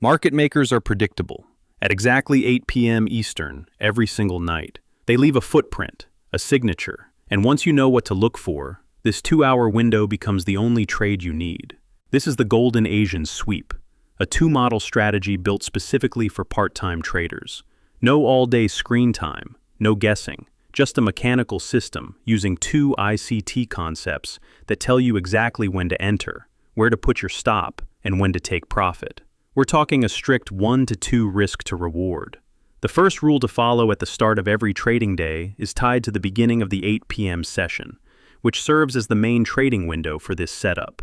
Market makers are predictable. At exactly 8 p.m. Eastern, every single night, they leave a footprint, a signature, and once you know what to look for, this 2-hour window becomes the only trade you need. This is the Golden Asian Sweep, a two-model strategy built specifically for part-time traders. No all-day screen time, no guessing, just a mechanical system using two ICT concepts that tell you exactly when to enter, where to put your stop, and when to take profit. We're talking a strict 1 to 2 risk to reward. The first rule to follow at the start of every trading day is tied to the beginning of the 8 p.m. session, which serves as the main trading window for this setup.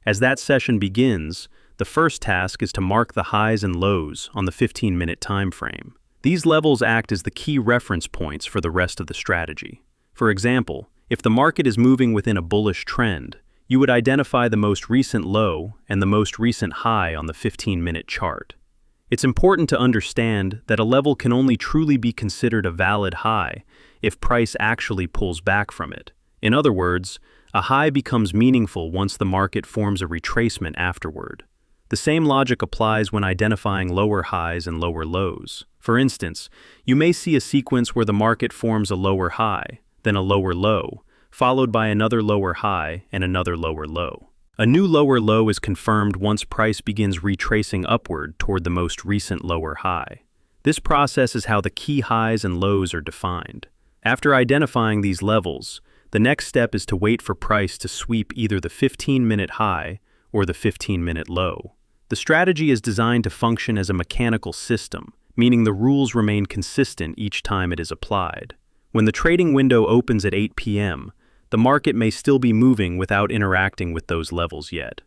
As that session begins, the first task is to mark the highs and lows on the 15-minute time frame. These levels act as the key reference points for the rest of the strategy. For example, if the market is moving within a bullish trend, you would identify the most recent low and the most recent high on the 15-minute chart. It's important to understand that a level can only truly be considered a valid high if price actually pulls back from it. In other words, a high becomes meaningful once the market forms a retracement afterward. The same logic applies when identifying lower highs and lower lows. For instance, you may see a sequence where the market forms a lower high, then a lower low, followed by another lower high and another lower low. A new lower low is confirmed once price begins retracing upward toward the most recent lower high. This process is how the key highs and lows are defined. After identifying these levels, the next step is to wait for price to sweep either the 15-minute high or the 15-minute low. The strategy is designed to function as a mechanical system, meaning the rules remain consistent each time it is applied. When the trading window opens at 8 p.m., the market may still be moving without interacting with those levels yet.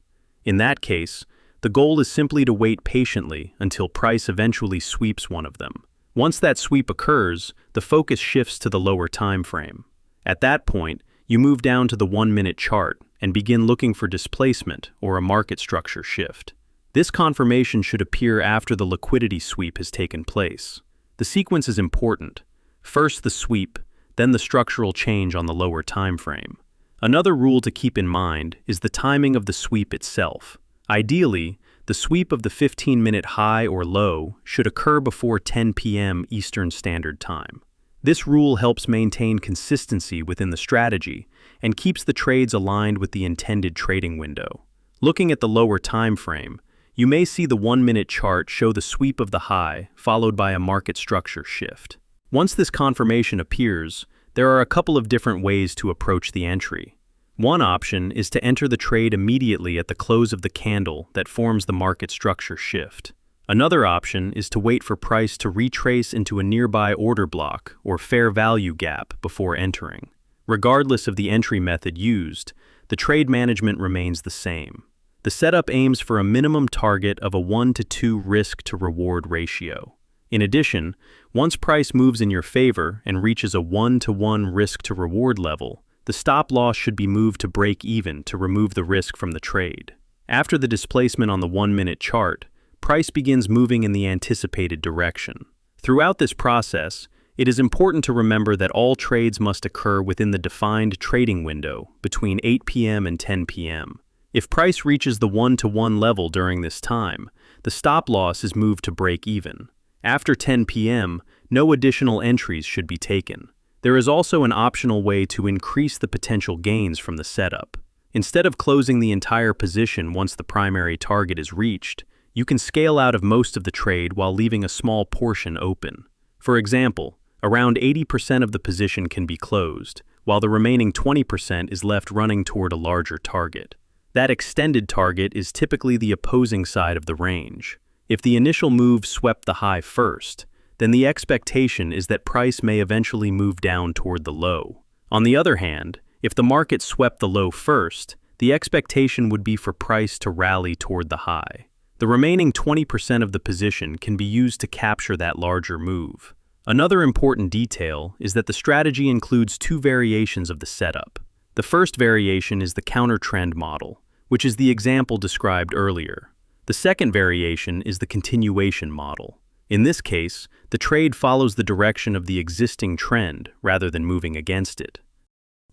In that case, the goal is simply to wait patiently until price eventually sweeps one of them. Once that sweep occurs, the focus shifts to the lower time frame. At that point, you move down to the 1-minute chart and begin looking for displacement or a market structure shift. This confirmation should appear after the liquidity sweep has taken place. The sequence is important. First the sweep, then the structural change on the lower time frame. Another rule to keep in mind is the timing of the sweep itself. Ideally, the sweep of the 15-minute high or low should occur before 10 p.m. Eastern Standard Time. This rule helps maintain consistency within the strategy and keeps the trades aligned with the intended trading window. Looking at the lower time frame, you may see the 1-minute chart show the sweep of the high followed by a market structure shift. Once this confirmation appears, there are a couple of different ways to approach the entry. One option is to enter the trade immediately at the close of the candle that forms the market structure shift. Another option is to wait for price to retrace into a nearby order block or fair value gap before entering. Regardless of the entry method used, the trade management remains the same. The setup aims for a minimum target of a 1 to 2 risk to reward ratio. In addition, once price moves in your favor and reaches a 1 to 1 risk to reward level, the stop loss should be moved to break even to remove the risk from the trade. After the displacement on the 1-minute chart, price begins moving in the anticipated direction. Throughout this process, it is important to remember that all trades must occur within the defined trading window between 8 p.m. and 10 p.m. If price reaches the 1 to 1 level during this time, the stop loss is moved to break even. After 10 p.m., no additional entries should be taken. There is also an optional way to increase the potential gains from the setup. Instead of closing the entire position once the primary target is reached, you can scale out of most of the trade while leaving a small portion open. For example, around 80% of the position can be closed, while the remaining 20% is left running toward a larger target. That extended target is typically the opposing side of the range. If the initial move swept the high first, then the expectation is that price may eventually move down toward the low. On the other hand, if the market swept the low first, the expectation would be for price to rally toward the high. The remaining 20% of the position can be used to capture that larger move. Another important detail is that the strategy includes 2 variations of the setup. The first variation is the counter-trend model, which is the example described earlier. The second variation is the continuation model. In this case, the trade follows the direction of the existing trend rather than moving against it.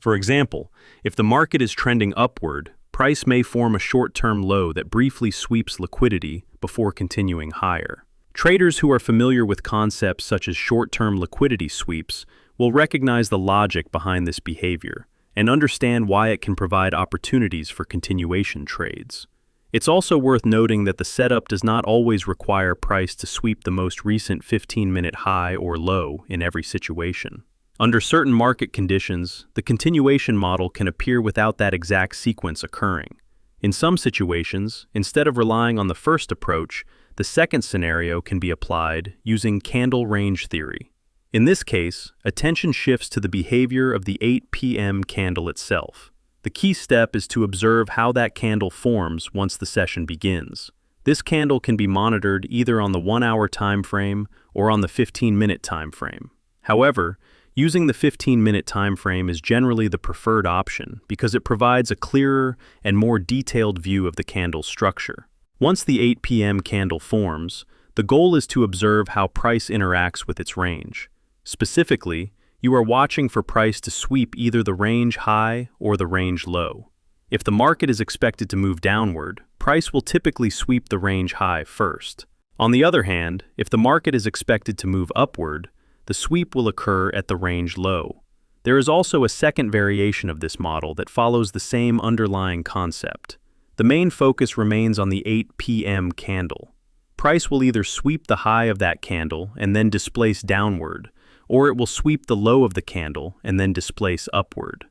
For example, if the market is trending upward, price may form a short-term low that briefly sweeps liquidity before continuing higher. Traders who are familiar with concepts such as short-term liquidity sweeps will recognize the logic behind this behavior and understand why it can provide opportunities for continuation trades. It's also worth noting that the setup does not always require price to sweep the most recent 15-minute high or low in every situation. Under certain market conditions, the continuation model can appear without that exact sequence occurring. In some situations, instead of relying on the first approach, the second scenario can be applied using candle range theory. In this case, attention shifts to the behavior of the 8 p.m. candle itself. The key step is to observe how that candle forms once the session begins. This candle can be monitored either on the 1-hour time frame or on the 15-minute time frame. However, using the 15-minute time frame is generally the preferred option because it provides a clearer and more detailed view of the candle's structure. Once the 8 p.m. candle forms, the goal is to observe how price interacts with its range. Specifically, you are watching for price to sweep either the range high or the range low. If the market is expected to move downward, price will typically sweep the range high first. On the other hand, if the market is expected to move upward, the sweep will occur at the range low. There is also a second variation of this model that follows the same underlying concept. The main focus remains on the 8 p.m. candle. Price will either sweep the high of that candle and then displace downward, or it will sweep the low of the candle and then displace upward.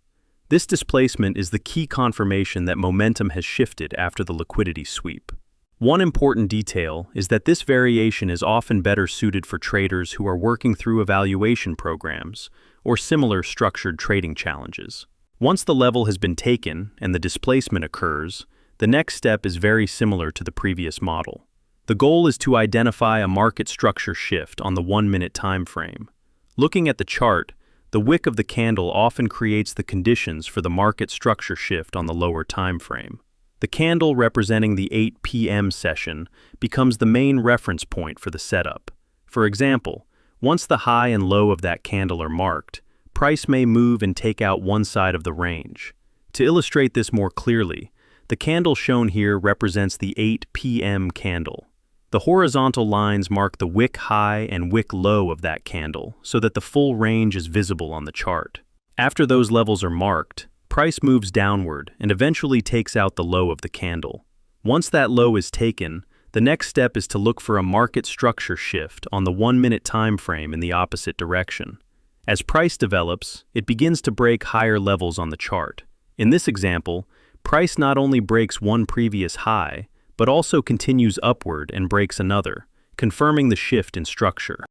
This displacement is the key confirmation that momentum has shifted after the liquidity sweep. One important detail is that this variation is often better suited for traders who are working through evaluation programs or similar structured trading challenges. Once the level has been taken and the displacement occurs, the next step is very similar to the previous model. The goal is to identify a market structure shift on the 1-minute time frame. Looking at the chart, the wick of the candle often creates the conditions for the market structure shift on the lower time frame. The candle representing the 8 p.m. session becomes the main reference point for the setup. For example, once the high and low of that candle are marked, price may move and take out one side of the range. To illustrate this more clearly, the candle shown here represents the 8 p.m. candle. The horizontal lines mark the wick high and wick low of that candle so that the full range is visible on the chart. After those levels are marked, price moves downward and eventually takes out the low of the candle. Once that low is taken, the next step is to look for a market structure shift on the 1-minute time frame in the opposite direction. As price develops, it begins to break higher levels on the chart. In this example, price not only breaks one previous high, but also continues upward and breaks another, confirming the shift in structure.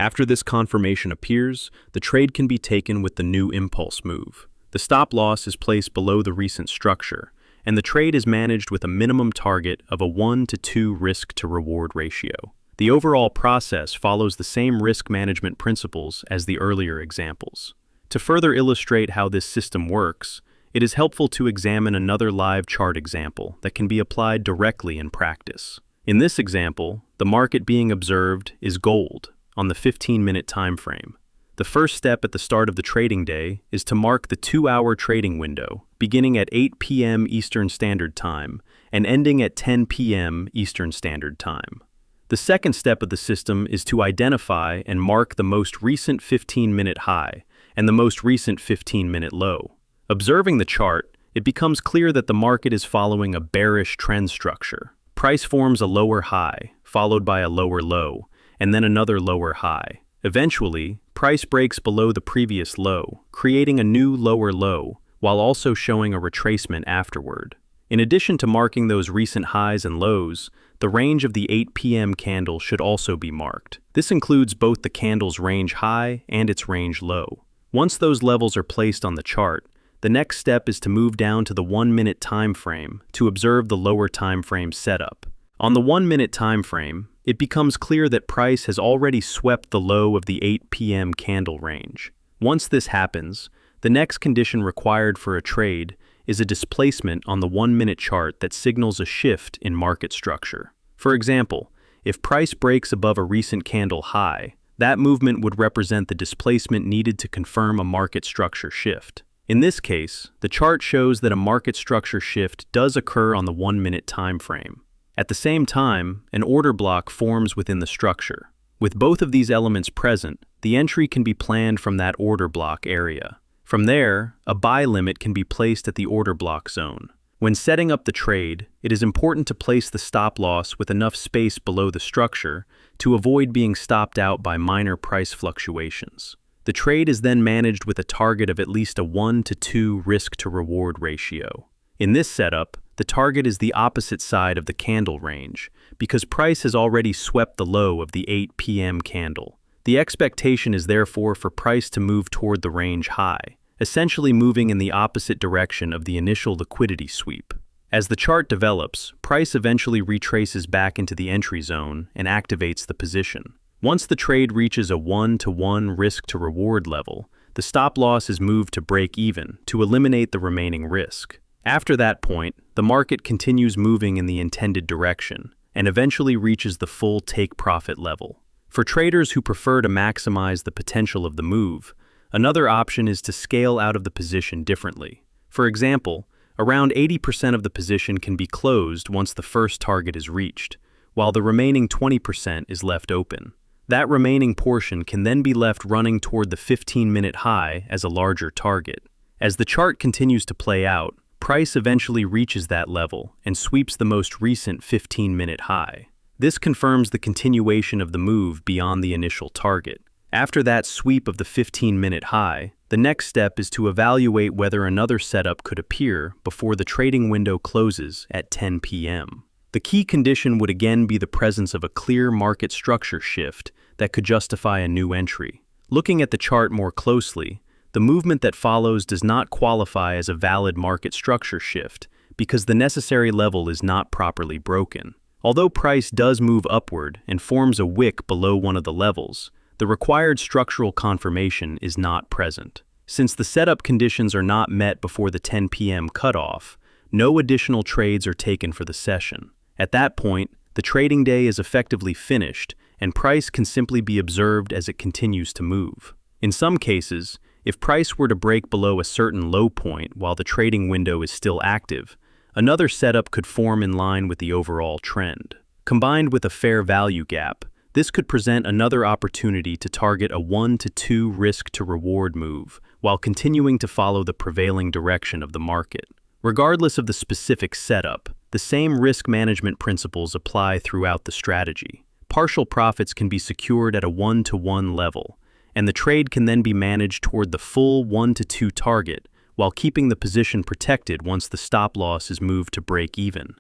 After this confirmation appears, the trade can be taken with the new impulse move. The stop loss is placed below the recent structure, and the trade is managed with a minimum target of a 1-to-2 risk-to-reward ratio. The overall process follows the same risk management principles as the earlier examples. To further illustrate how this system works, it is helpful to examine another live chart example that can be applied directly in practice. In this example, the market being observed is gold on the 15-minute time frame. The first step at the start of the trading day is to mark the 2-hour trading window, beginning at 8 p.m. Eastern Standard Time and ending at 10 p.m. Eastern Standard Time. The second step of the system is to identify and mark the most recent 15-minute high and the most recent 15-minute low. Observing the chart, it becomes clear that the market is following a bearish trend structure. Price forms a lower high, followed by a lower low, and then another lower high. Eventually, price breaks below the previous low, creating a new lower low, while also showing a retracement afterward. In addition to marking those recent highs and lows, the range of the 8 p.m. candle should also be marked. This includes both the candle's range high and its range low. Once those levels are placed on the chart, the next step is to move down to the 1-minute time frame to observe the lower time frame setup. On the 1-minute time frame, it becomes clear that price has already swept the low of the 8 p.m. candle range. Once this happens, the next condition required for a trade is a displacement on the 1-minute chart that signals a shift in market structure. For example, if price breaks above a recent candle high, that movement would represent the displacement needed to confirm a market structure shift. In this case, the chart shows that a market structure shift does occur on the 1-minute time frame. At the same time, an order block forms within the structure. With both of these elements present, the entry can be planned from that order block area. From there, a buy limit can be placed at the order block zone. When setting up the trade, it is important to place the stop loss with enough space below the structure to avoid being stopped out by minor price fluctuations. The trade is then managed with a target of at least a 1-to-2 risk-to-reward ratio. In this setup, the target is the opposite side of the candle range, because price has already swept the low of the 8 p.m. candle. The expectation is therefore for price to move toward the range high, essentially moving in the opposite direction of the initial liquidity sweep. As the chart develops, price eventually retraces back into the entry zone and activates the position. Once the trade reaches a 1-to-1 risk-to-reward level, the stop loss is moved to break even to eliminate the remaining risk. After that point, the market continues moving in the intended direction and eventually reaches the full take-profit level. For traders who prefer to maximize the potential of the move, another option is to scale out of the position differently. For example, around 80% of the position can be closed once the first target is reached, while the remaining 20% is left open. That remaining portion can then be left running toward the 15-minute high as a larger target. As the chart continues to play out, price eventually reaches that level and sweeps the most recent 15-minute high. This confirms the continuation of the move beyond the initial target. After that sweep of the 15-minute high, the next step is to evaluate whether another setup could appear before the trading window closes at 10 p.m. The key condition would again be the presence of a clear market structure shift that could justify a new entry. Looking at the chart more closely, the movement that follows does not qualify as a valid market structure shift because the necessary level is not properly broken. Although price does move upward and forms a wick below one of the levels, the required structural confirmation is not present. Since the setup conditions are not met before the 10 p.m. cutoff, no additional trades are taken for the session. At that point, the trading day is effectively finished, and price can simply be observed as it continues to move. In some cases, if price were to break below a certain low point while the trading window is still active, another setup could form in line with the overall trend. Combined with a fair value gap, this could present another opportunity to target a 1-to-2 risk-to-reward move while continuing to follow the prevailing direction of the market. Regardless of the specific setup, the same risk management principles apply throughout the strategy. Partial profits can be secured at a 1-to-1 level, and the trade can then be managed toward the full 1-to-2 target while keeping the position protected once the stop loss is moved to break even.